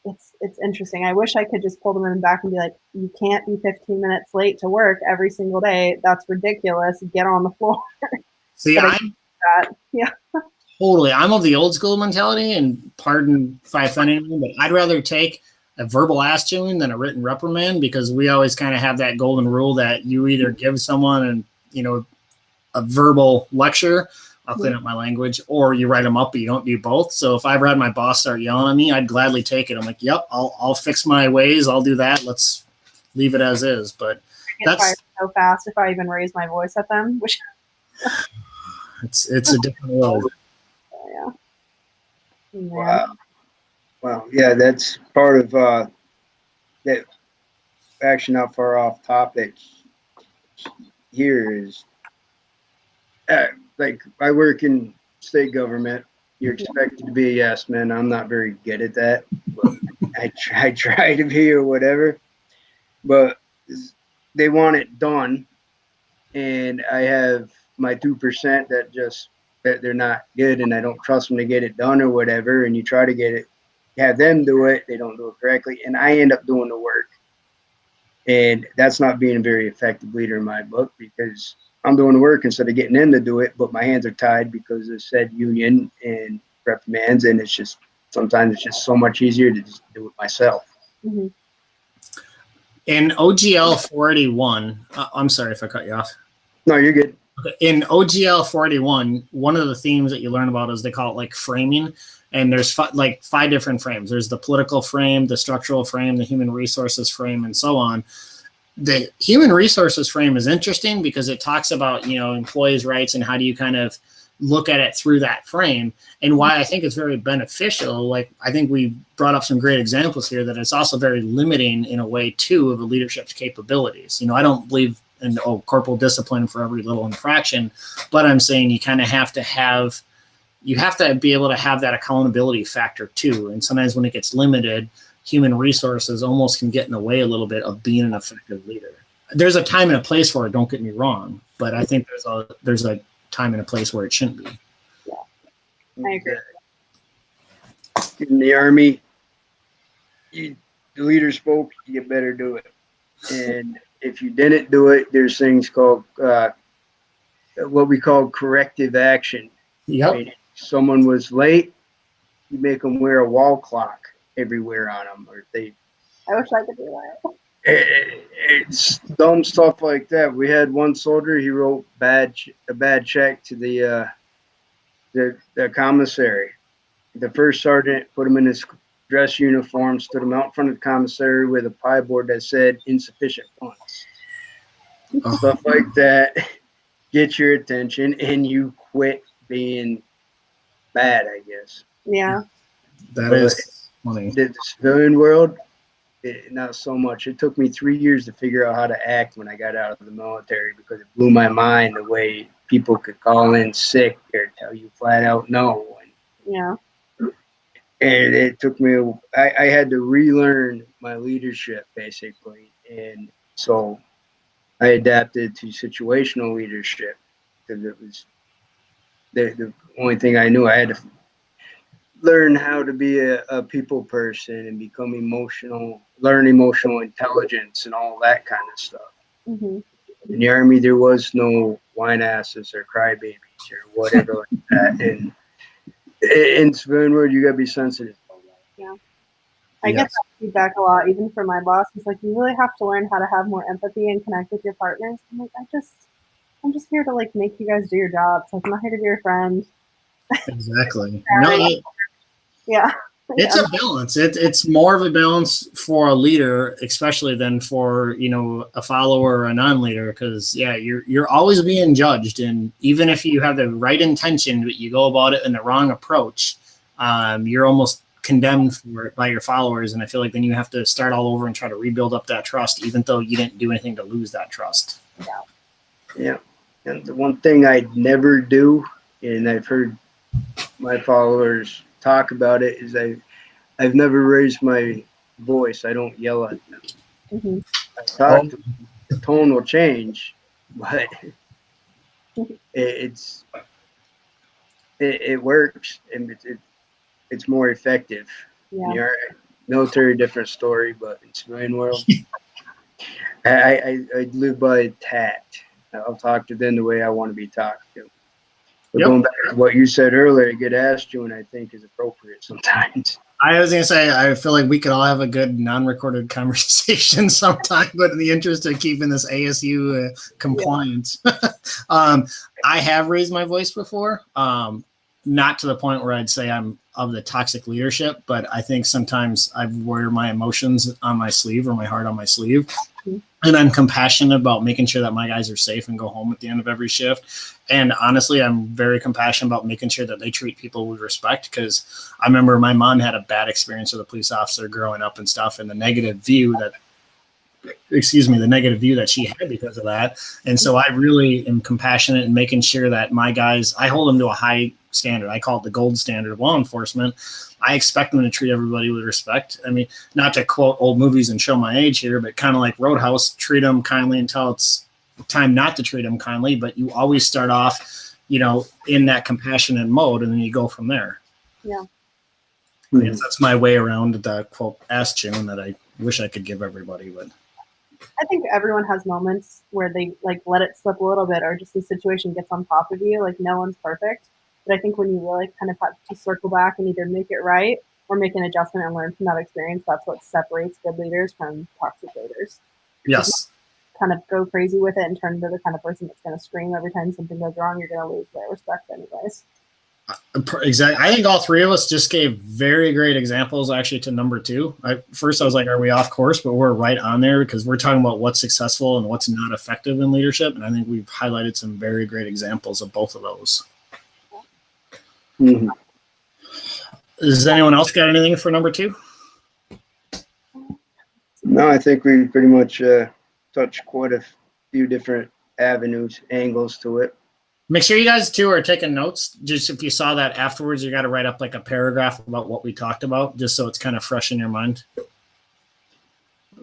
it's interesting. I wish I could just pull them in back and be like, you can't be 15 minutes late to work every single day. That's ridiculous. Get on the floor. See, Yeah. Totally. I'm of the old school mentality, and pardon if I offend anyone, but I'd rather take a verbal ass chewing than a written reprimand, because we always kind of have that golden rule that you either give someone and, you know, a verbal lecture, I'll clean up my language, or you write them up, but you don't do both. So if I ever had my boss start yelling at me, I'd gladly take it. I'm like, yep, I'll fix my ways. I'll do that. Let's leave it as is. But I get fired so fast if I even raise my voice at them, which it's a different world. yeah. Wow. Yeah, that's part of that. Actually, not far off topic here is like I work in state government. You're expected to be a yes man. I'm not very good at that, but I try to be or whatever. But they want it done, and I have my 2% that they're not good, and I don't trust them to get it done or whatever. And you try to have them do it, they don't do it correctly, and I end up doing the work. And that's not being a very effective leader in my book, because I'm doing the work instead of getting them to do it, but my hands are tied because of said union and reprimands, and sometimes it's just so much easier to just do it myself. Mm-hmm. In OGL 481, I'm sorry if I cut you off. No, you're good. In OGL 481, one of the themes that you learn about is they call it like framing. And there's five different frames. There's the political frame, the structural frame, the human resources frame, and so on. The human resources frame is interesting because it talks about, you know, employees' rights and how do you kind of look at it through that frame. And why I think it's very beneficial, like I think we brought up some great examples here, that it's also very limiting in a way too of a leadership's capabilities. You know, I don't believe in corporal discipline for every little infraction, but I'm saying you kind of have to be able to have that accountability factor too. And sometimes when it gets limited, human resources almost can get in the way a little bit of being an effective leader. There's a time and a place for it, don't get me wrong, but I think there's a time and a place where it shouldn't be. Yeah, I agree. In the Army, the leader spoke, you better do it. And if you didn't do it, there's things called what we call corrective action. Yep. I mean, someone was late, you make them wear a wall clock everywhere on them, or I wish I could do that. It's dumb stuff like that. We had one soldier, he wrote a bad check to the commissary. The first sergeant put him in his dress uniform, stood them out in front of the commissary with a pie board that said insufficient funds. Oh, Stuff like that get your attention and you quit being bad, I guess. Yeah. that But is funny. the civilian world, not so much. It took me 3 years to figure out how to act when I got out of the military because it blew my mind the way people could call in sick or tell you flat out no. Yeah. And it took me, I had to relearn my leadership basically. And so I adapted to situational leadership because it was the only thing I knew. I had to learn how to be a people person and become emotional, learn emotional intelligence and all that kind of stuff. Mm-hmm. In the Army, there was no whine asses or crybabies or whatever like that. And in civilian world, you got to be sensitive. Yeah. I get Yes. that feedback a lot, even from my boss. He's like, you really have to learn how to have more empathy and connect with your partners. I'm like, I'm just here to like make you guys do your jobs. Like, I'm not here to be your friend. Exactly. No, Sorry. Yeah. it's a balance. It's more of a balance for a leader, especially than for a follower or a non-leader. Because you're always being judged, and even if you have the right intention, but you go about it in the wrong approach, you're almost condemned for it by your followers. And I feel like then you have to start all over and try to rebuild up that trust, even though you didn't do anything to lose that trust. Yeah. And the one thing I'd never do, and I've heard my followers talk about it, is I've never raised my voice. I don't yell at them. Mm-hmm. I talk to them. The tone will change, but it works and it's more effective. Yeah. In the military, different story, but in civilian world, I live by tact. I'll talk to them the way I want to be talked to. But Yep. going back to what you said earlier, get asked you, and I think is appropriate sometimes. I was gonna say, I feel like we could all have a good non-recorded conversation sometime, but in the interest of keeping this ASU compliant, I have raised my voice before. Not to the point where I'd say I'm of the toxic leadership, but I think sometimes I wear my emotions on my sleeve or my heart on my sleeve. And I'm compassionate about making sure that my guys are safe and go home at the end of every shift. And honestly, I'm very compassionate about making sure that they treat people with respect, because I remember my mom had a bad experience with a police officer growing up and stuff, and the negative view that she had because of that. And so I really am compassionate in making sure that my guys, I hold them to a high standard. I call it the gold standard of law enforcement. I expect them to treat everybody with respect. I mean, not to quote old movies and show my age here, but kind of like Roadhouse, treat them kindly until it's time not to treat them kindly. But you always start off, in that compassionate mode, and then you go from there. Yeah. I guess that's my way around the quote ass tune that I wish I could give everybody. But I think everyone has moments where they like let it slip a little bit, or just the situation gets on top of you. Like, no one's perfect. But I think when you really kind of have to circle back and either make it right or make an adjustment and learn from that experience, that's what separates good leaders from toxic leaders. yes. Kind of go crazy with it and turn into the kind of person that's going to scream every time something goes wrong. You're going to lose their respect anyways. Exactly. I think all three of us just gave very great examples actually to number two. First, I was like, are we off course? But we're right on there, because we're talking about what's successful and what's not effective in leadership. And I think we've highlighted some very great examples of both of those. Mm-hmm. Does anyone else got anything for number two? No, I think we pretty much touched quite a few different avenues, angles to it. Make sure you guys too are taking notes. Just if you saw that afterwards, you got to write up like a paragraph about what we talked about, just so it's kind of fresh in your mind.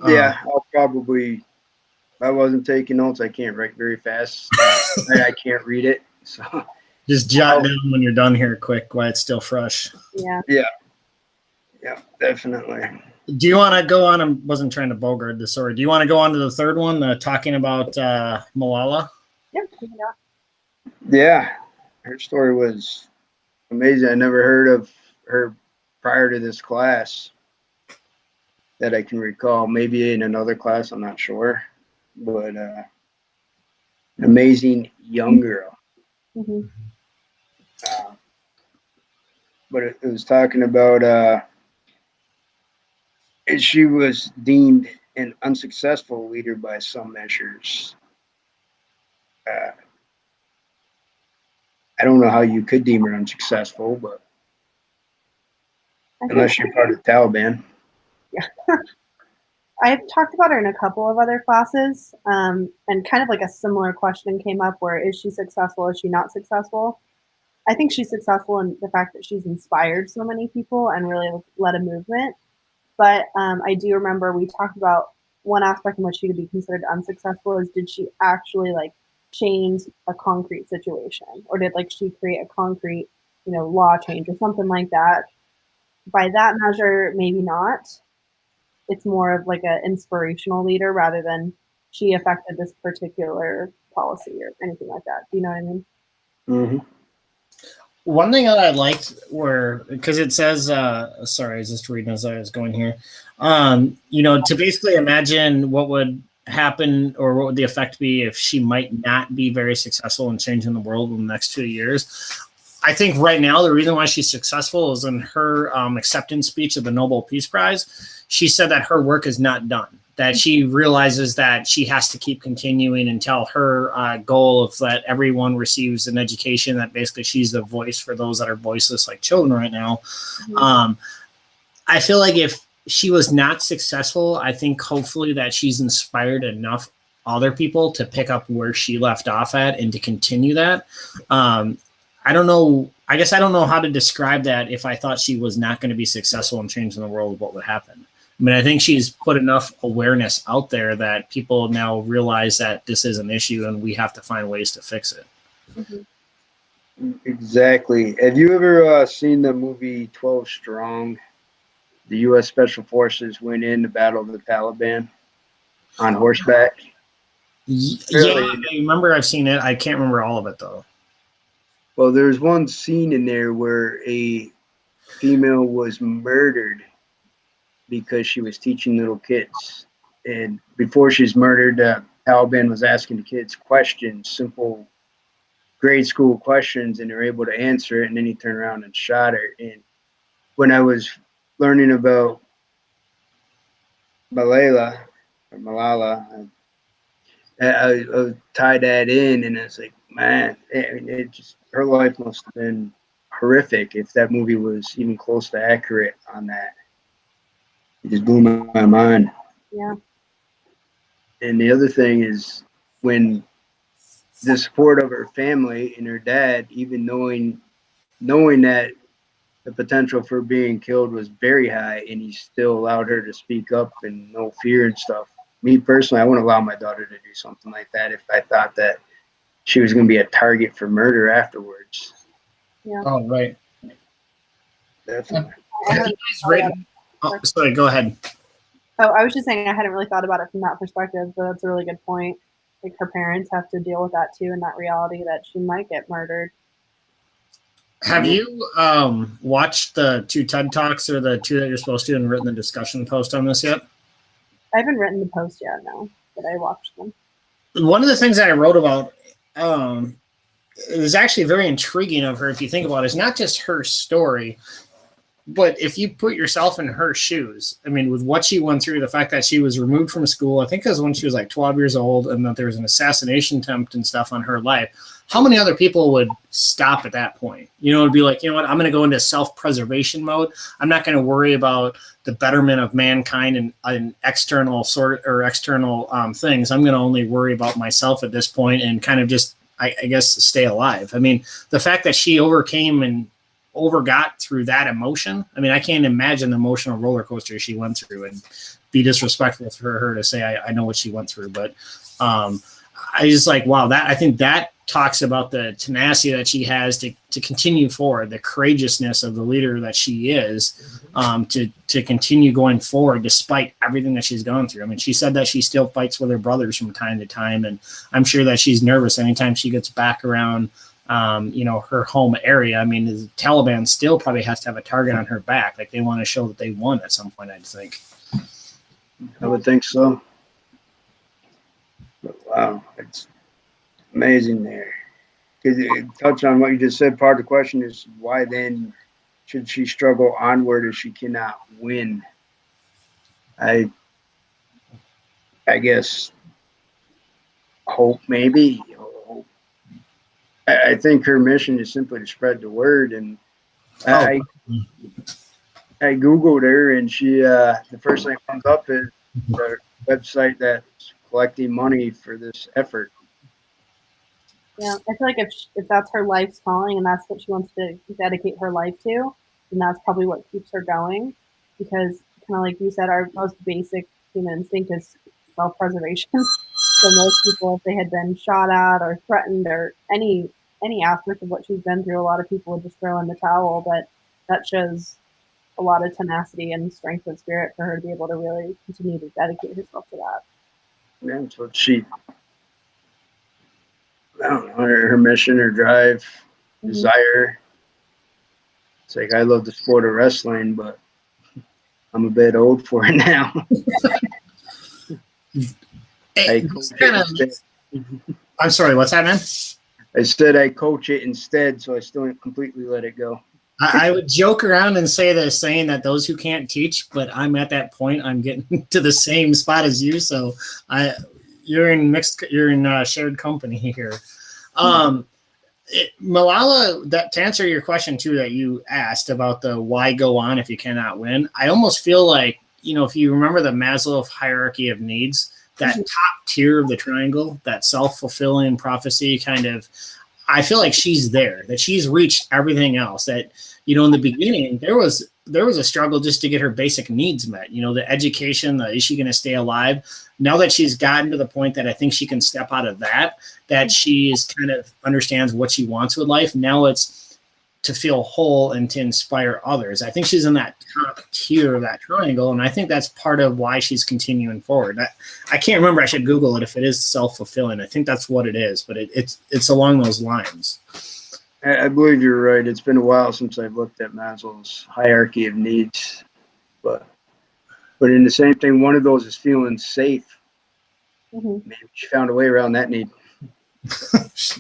Yeah, I'll probably. If I wasn't taking notes, I can't write very fast. I can't read it. So just jot down when you're done here quick while it's still fresh. Yeah. Yeah, definitely. Do you want to go on? I wasn't trying to bogart this, or do you want to go on to the third one, talking about Malala? Yeah. Yeah, her story was amazing. I never heard of her prior to this class that I can recall. Maybe in another class, I'm not sure. But an amazing young girl. Mm-hmm. But it was talking about she was deemed an unsuccessful leader by some measures. I don't know how you could deem her unsuccessful, but unless you're part of the Taliban. Yeah. I've talked about her in a couple of other classes, and kind of like a similar question came up where is she successful, is she not successful? I think she's successful in the fact that she's inspired so many people and really led a movement. But I do remember we talked about one aspect in which she could be considered unsuccessful is did she actually like change a concrete situation, or did like she create a concrete, law change or something like that? By that measure, maybe not. It's more of like an inspirational leader rather than she affected this particular policy or anything like that. Do you know what I mean? Mm-hmm. One thing that I liked were, because it says, sorry, I was just reading as I was going here, to basically imagine what would happen or what would the effect be if she might not be very successful in changing the world in the next 2 years. I think right now the reason why she's successful is in her acceptance speech of the Nobel Peace Prize. She said that her work is not done, that she realizes that she has to keep continuing until her goal of that everyone receives an education, that basically she's the voice for those that are voiceless like children right now. Mm-hmm. I feel like if she was not successful, I think hopefully that she's inspired enough other people to pick up where she left off at and to continue that. I don't know. I guess I don't know how to describe that. If I thought she was not going to be successful in changing the world, what would happen? I mean, I think she's put enough awareness out there that people now realize that this is an issue and we have to find ways to fix it. Mm-hmm. Exactly. Have you ever seen the movie 12 Strong? The U.S. Special Forces went in to battle the Taliban on horseback. Yeah, I remember I've seen it. I can't remember all of it, though. Well, there's one scene in there where a female was murdered because she was teaching little kids. And before she's murdered, Taliban was asking the kids questions, simple grade school questions, and they're able to answer it. And then he turned around and shot her. And when I was learning about Malala, I tied that in, and it's like, man, it just, her life must have been horrific if that movie was even close to accurate on that. It just blew my mind. Yeah. And the other thing is when the support of her family and her dad, even knowing that the potential for being killed was very high, and he still allowed her to speak up and no fear and stuff. Me personally, I wouldn't allow my daughter to do something like that if I thought that she was going to be a target for murder afterwards. Yeah. Oh, right. Definitely. Sorry, go ahead. Oh, I was just saying I hadn't really thought about it from that perspective, but that's a really good point. Like her parents have to deal with that too, and that reality that she might get murdered. Have you watched the 2 TED Talks or the 2 that you're supposed to and written the discussion post on this yet? I haven't written the post yet, no, but I watched them. One of the things that I wrote about is actually very intriguing of her, if you think about it. It's not just her story, but if you put yourself in her shoes, I mean, with what she went through, the fact that she was removed from school, I think it was when she was like 12 years old, and that there was an assassination attempt and stuff on her life. How many other people would stop at that point? It'd be like, you know what, I'm going to go into self-preservation mode. I'm not going to worry about the betterment of mankind and external things. I'm going to only worry about myself at this point and kind of just, I guess, stay alive. I mean, the fact that she overcame and overgot through that emotion. I mean, I can't imagine the emotional roller coaster she went through, and be disrespectful for her to say I know what she went through. But I just like, wow, I think that talks about the tenacity that she has to continue forward, the courageousness of the leader that she is, to continue going forward despite everything that she's gone through. I mean, she said that she still fights with her brothers from time to time, and I'm sure that she's nervous anytime she gets back around her home area. I mean, the Taliban still probably has to have a target on her back. Like, they want to show that they won at some point, I'd think. I would think so. But wow, it's amazing there. Because touch on what you just said, part of the question is why then should she struggle onward if she cannot win? I I guess hope maybe. I think her mission is simply to spread the word. And Oh, I I googled her, and she the first thing that comes up is the website that's collecting money for this effort. Yeah, I feel like if that's her life's calling and that's what she wants to dedicate her life to, then that's probably what keeps her going. Because kind of like you said, our most basic human instinct is self-preservation. So most people, if they had been shot at or threatened or any aspect of what she's been through, a lot of people would just throw in the towel. But that shows a lot of tenacity and strength of spirit for her to be able to really continue to dedicate herself to that. That's what she, I don't know, her mission, her drive, Mm-hmm. desire. It's like I love the sport of wrestling, but I'm a bit old for it now. I coach it instead. I'm sorry, what's that, man? I said I coach it instead, so I still didn't completely let it go. I would joke around and say the saying that those who can't teach, but I'm at that point. I'm getting to the same spot as you, so you're in shared company here. Malala, that to answer your question too that you asked about the why go on if you cannot win, I almost feel like, if you remember the Maslow hierarchy of needs, that top tier of the triangle, that self-fulfilling prophecy kind of, I feel like she's there, that she's reached everything else. That, in the beginning, there was a struggle just to get her basic needs met. The education, is she going to stay alive? Now that she's gotten to the point that I think she can step out of that she is kind of understands what she wants with life. Now it's to feel whole and to inspire others. I think she's in that top tier of that triangle, and I think that's part of why she's continuing forward. I can't remember. I should Google it if it is self-fulfilling. I think that's what it is, but it's along those lines. I believe you're right. It's been a while since I've looked at Maslow's hierarchy of needs, but in the same thing, one of those is feeling safe. Mm-hmm. Maybe she found a way around that need.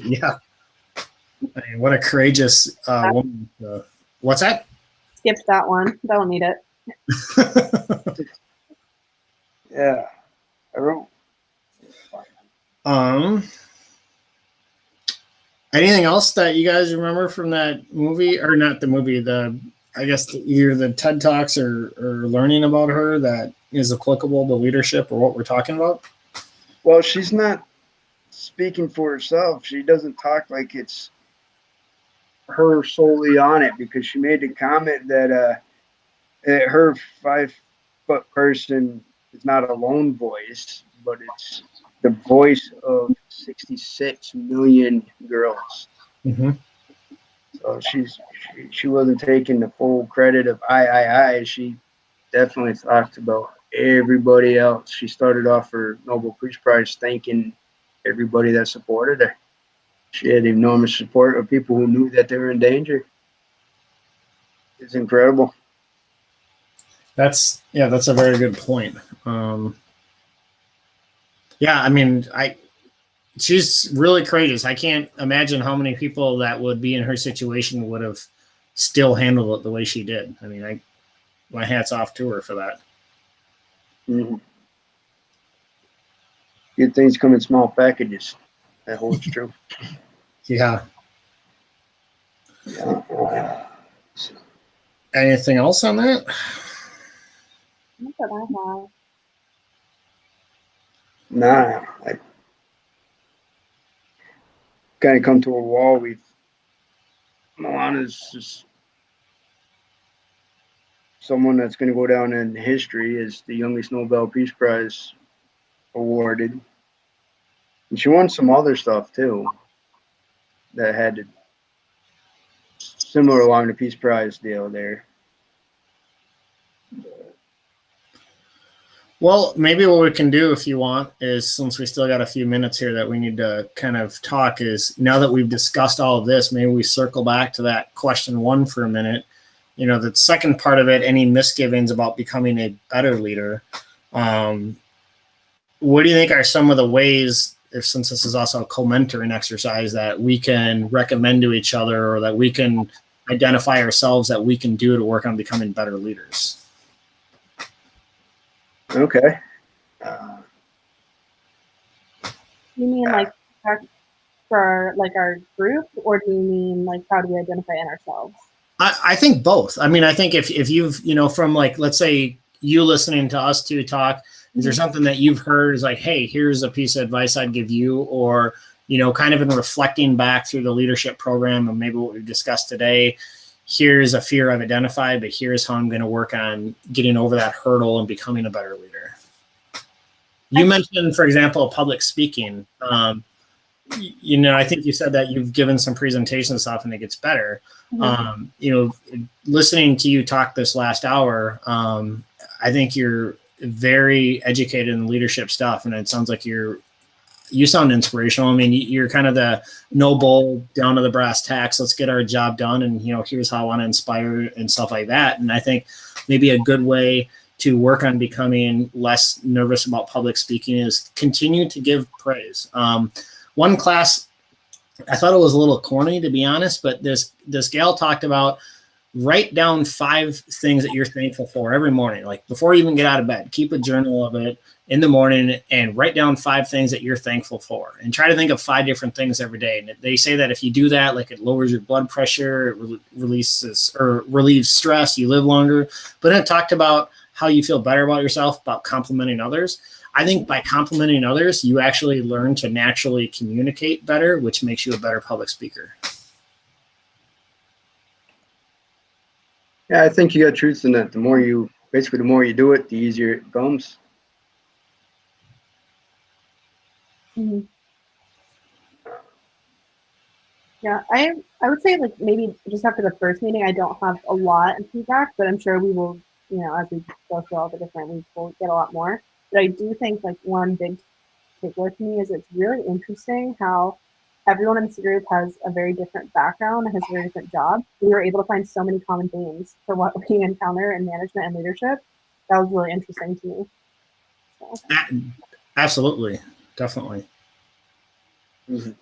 Yeah. I mean, what a courageous woman. What's that? Skipped that one. Don't need it. Yeah, I wrote. Anything else that you guys remember from that movie, or not the movie? I guess either the TED Talks or learning about her that is applicable to leadership or what we're talking about. Well, she's not speaking for herself. She doesn't talk like it's her solely on it, because she made the comment that her 5-foot person is not a lone voice, but it's the voice of 66 million girls. Mm-hmm. So she wasn't taking the full credit of I. She definitely talked about everybody else. She started off her Nobel Peace Prize thanking everybody that supported her. She had enormous support of people who knew that they were in danger. It's incredible. That's a very good point. I mean, she's really courageous. I can't imagine how many people that would be in her situation would have still handled it the way she did. I mean, my hat's off to her for that. Mm-hmm. Good things come in small packages. That holds true. Yeah. Yeah. Anything else on that? Not that I have. Nah, I kind of come to a wall. Milana's just someone that's going to go down in history as the youngest Nobel Peace Prize awarded. And she won some other stuff too that had to, similar along the Peace Prize deal there. Well, maybe what we can do, if you want, is, since we still got a few minutes here that we need to kind of talk, is now that we've discussed all of this, maybe we circle back to that question one for a minute. The second part of it, any misgivings about becoming a better leader. What do you think are some of the ways, since this is also a co-mentoring exercise, that we can recommend to each other, or that we can identify ourselves that we can do to work on becoming better leaders? Okay. You mean like for like our group, or do you mean like how do we identify in ourselves? I think both. I mean, I think if you've, from like, let's say you listening to us two talk, is there something that you've heard is like, hey, here's a piece of advice I'd give you, or, kind of in reflecting back through the leadership program and maybe what we've discussed today, here's a fear I've identified, but here's how I'm going to work on getting over that hurdle and becoming a better leader. You mentioned, for example, public speaking. I think you said that you've given some presentation stuff and it gets better. Listening to you talk this last hour, I think you're very educated in leadership stuff, and it sounds like you sound inspirational. I mean, you're kind of the no bull, down to the brass tacks. Let's get our job done, and here's how I want to inspire and stuff like that. And I think maybe a good way to work on becoming less nervous about public speaking is continue to give praise. One class, I thought it was a little corny, to be honest, but this gal talked about write down 5 things that you're thankful for every morning. Like before you even get out of bed, keep a journal of it in the morning and write down 5 things that you're thankful for, and try to think of 5 different things every day. And they say that if you do that, like it lowers your blood pressure, it relieves stress, you live longer. But then it talked about how you feel better about yourself, about complimenting others. I think by complimenting others, you actually learn to naturally communicate better, which makes you a better public speaker. Yeah, I think you got truth in that. The more you do it, the easier it becomes. Mm-hmm. Yeah, I would say like maybe just after the first meeting, I don't have a lot of feedback, but I'm sure we will, as we go through all the different weeks, we'll get a lot more. But I do think like one big takeaway for me is it's really interesting how everyone in this group has a very different background and has a very different job. We were able to find so many common themes for what we encounter in management and leadership. That was really interesting to me. So. Absolutely. Definitely. Mm-hmm.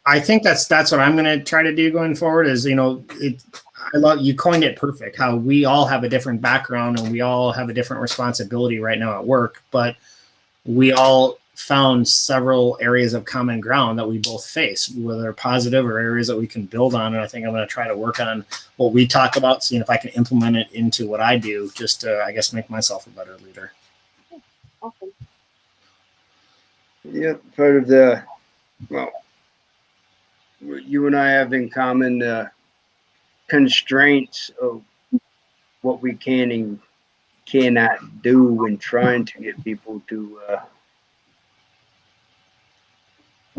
I think that's what I'm going to try to do going forward is, I love, you coined it perfect, how we all have a different background and we all have a different responsibility right now at work, but we all found several areas of common ground that we both face, whether positive or areas that we can build on. And I think I'm going to try to work on what we talk about, seeing if I can implement it into what I do, just to, I guess, make myself a better leader. Awesome. Yeah, part of what you and I have in common, constraints of what we can and cannot do when trying to get people to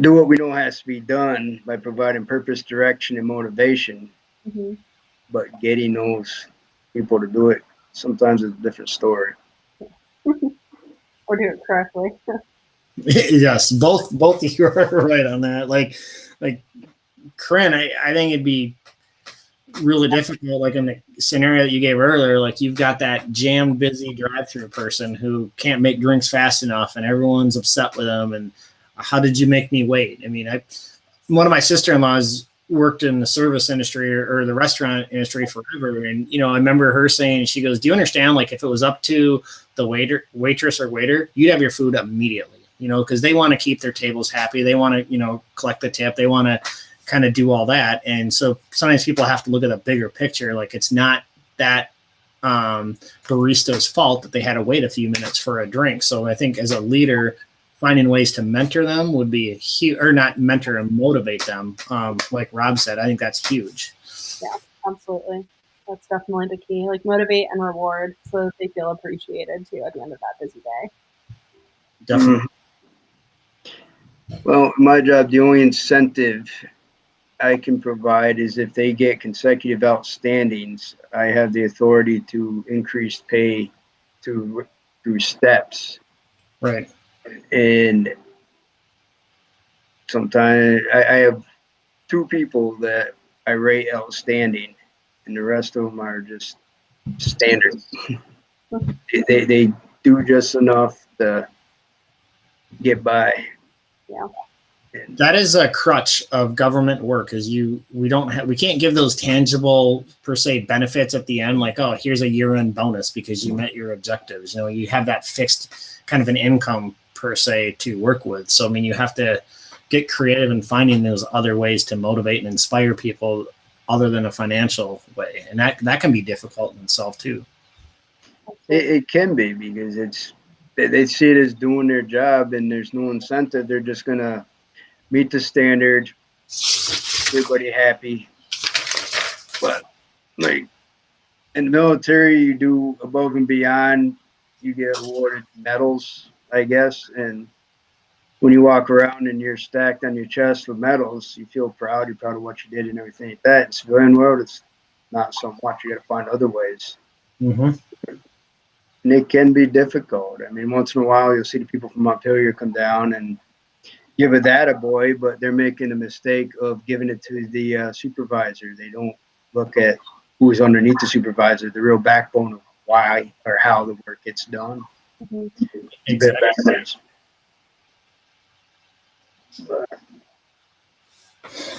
do what we know has to be done by providing purpose, direction, and motivation. Mm-hmm. But getting those people to do it sometimes is a different story. Or do it correctly. Yes, both of you are right on that. Like Corinne, I think it'd be really difficult, like in the scenario that you gave earlier, like you've got that jammed busy drive-through person who can't make drinks fast enough and everyone's upset with them, and how did you make me wait? I mean, one of my sister-in-laws worked in the service industry or the restaurant industry forever, and I remember her saying, she goes, do you understand, like if it was up to the waitress or waiter, you'd have your food up immediately, because they want to keep their tables happy, they want to collect the tip, they want to kind of do all that. And so sometimes people have to look at a bigger picture. Like it's not that barista's fault that they had to wait a few minutes for a drink. So I think as a leader, finding ways to mentor them would be huge, or not mentor and motivate them. Like Rob said, I think that's huge. Yeah, absolutely. That's definitely the key. Like motivate and reward so that they feel appreciated too at the end of that busy day. Definitely. Mm-hmm. Well, my job, the only incentive I can provide is if they get consecutive outstandings, I have the authority to increase pay through steps. Right. And sometimes I have 2 people that I rate outstanding, and the rest of them are just standard. they do just enough to get by. Yeah. That is a crutch of government work, is we can't give those tangible per se benefits at the end, like, oh, here's a year-end bonus because you met your objectives. You know, you have that fixed kind of an income per se to work with. So I mean, you have to get creative in finding those other ways to motivate and inspire people other than a financial way, and that can be difficult in itself too. It can be, because they see it as doing their job, and there's no incentive. They're just gonna meet the standard, everybody happy. But like in the military, you do above and beyond. You get awarded medals, I guess, and when you walk around and you're stacked on your chest with medals, you feel proud. You're proud of what you did and everything like that. In civilian world, it's not so much. You got to find other ways. Mm-hmm. And it can be difficult. I mean, once in a while, you'll see the people from Montpelier come down and give it that a boy, but they're making a mistake of giving it to the supervisor. They don't look at who's underneath the supervisor, the real backbone of why or how the work gets done. Mhm. Exactly.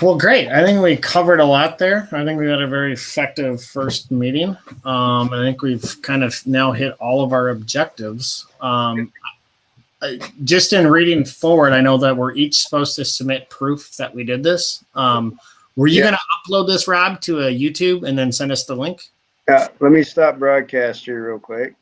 Well, great. I think we covered a lot there. I think we had a very effective first meeting. I think we've kind of now hit all of our objectives. Just in reading forward, I know that we're each supposed to submit proof that we did this. Were you going to upload this, Rob, to a YouTube and then send us the link? Let me stop broadcast here real quick.